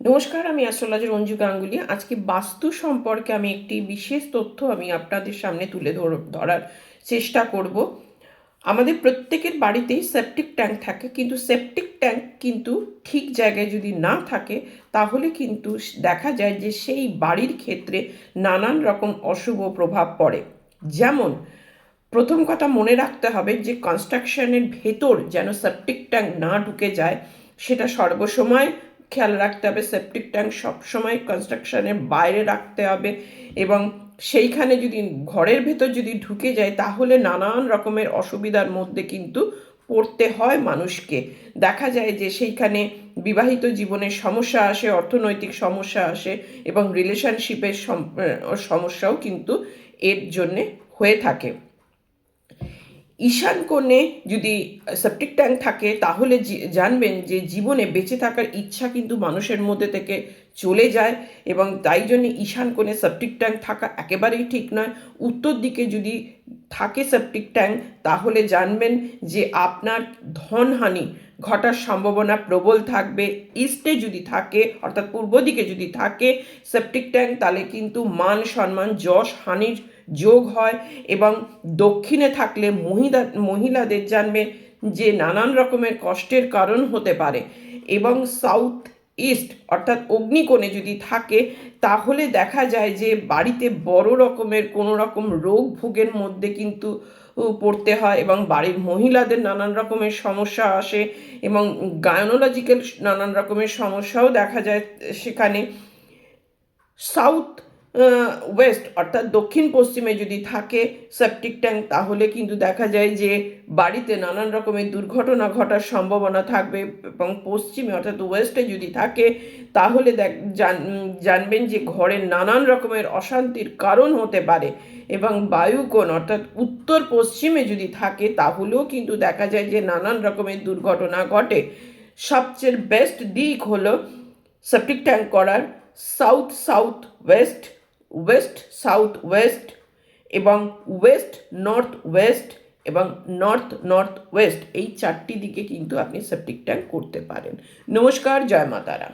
নমস্কার, আমি অ্যাস্ট্রোলজার অঞ্জু গাঙ্গুলি। আজকে বাস্তু সম্পর্কে আমি একটি বিশেষ তথ্য আপনাদের সামনে তুলে ধরার চেষ্টা করব। আমাদের প্রত্যেকের বাড়িতেই সেপটিক ট্যাঙ্ক থাকে, কিন্তু সেপটিক ট্যাঙ্ক কিন্তু ঠিক জায়গায় যদি না থাকে তাহলে কিন্তু দেখা যায় যে সেই বাড়ির ক্ষেত্রে নানান রকম অশুভ প্রভাব পড়ে। যেমন প্রথম কথা মনে রাখতে হবে যে কনস্ট্রাকশনের ভেতর যেন সেপটিক ট্যাঙ্ক না ঢুকে যায়, সেটা সর্বসময় খেয়াল রাখতে হবে। সেপটিক ট্যাঙ্ক সবসময় কনস্ট্রাকশনের বাইরে রাখতে হবে, এবং সেইখানে যদি ঘরের ভেতর যদি ঢুকে যায় তাহলে নানান রকমের অসুবিধার মধ্যে কিন্তু পড়তে হয় মানুষকে। দেখা যায় যে সেইখানে বিবাহিত জীবনের সমস্যা আসে, অর্থনৈতিক সমস্যা আসে, এবং রিলেশনশিপের সমস্যাও কিন্তু এর জন্যে হয়ে থাকে। ঈশান কোণে যদি সেপটিক ট্যাঙ্ক থাকে তাহলে জানবেন যে জীবনে বেঁচে থাকার ইচ্ছা কিন্তু মানুষের মধ্যে থেকে চলে যায়, এবং তাই জন্য ঈশান কোণে সেপটিক ট্যাঙ্ক থাকা একেবারেই ঠিক নয়। উত্তর দিকে যদি থাকে সেপটিক ট্যাঙ্ক তাহলে জানবেন যে আপনার ধনহানি ঘটার সম্ভাবনা প্রবল থাকবে। ইস্টে যদি থাকে, অর্থাৎ পূর্ব দিকে যদি থাকে সেপটিক ট্যাঙ্ক, তাহলে কিন্তু মান সম্মান যশ হানির যোগ হয়। এবং দক্ষিণে থাকলে মহিলাদের জানবে যে নানান রকমের কষ্টের কারণ হতে পারে। এবং সাউথ ইস্ট অর্থাৎ অগ্নিকোণে যদি থাকে তাহলে দেখা যায় যে বাড়িতে বড় রকমের কোনো রকম রোগ ভোগের মধ্যে কিন্তু পড়তে হয়, এবং বাড়ির মহিলাদের নানান রকমের সমস্যা আসে, এবং গায়নোলজিক্যাল নানান রকমের সমস্যাও দেখা যায় সেখানে। সাউথ ওয়েস্ট অর্থাৎ দক্ষিণ পশ্চিমে যদি থাকে সেপটিক ট্যাঙ্ক তাহলে কিন্তু দেখা যায় যে বাড়িতে নানান রকমের দুর্ঘটনা ঘটার সম্ভাবনা থাকবে। এবং পশ্চিমে অর্থাৎ ওয়েস্টে যদি থাকে তাহলে জানবেন যে ঘরের নানান রকমের অশান্তির কারণ হতে পারে। এবং বায়ুকোণ অর্থাৎ উত্তর পশ্চিমে যদি থাকে তাহলেও কিন্তু দেখা যায় যে নানান রকমের দুর্ঘটনা ঘটে। সবচেয়ে বেস্ট দিক হলো সেপটিক ট্যাঙ্ক করার south south West, West south West, এবং ওয়েস্ট নর্থ ওয়েস্ট, এবং নর্থ নর্থ ওয়েস্ট, এই চারটি দিকে কিন্তু আপনি সেপটিক ট্যাঙ্ক করতে পারেন। নমস্কার, জয় মা তারা।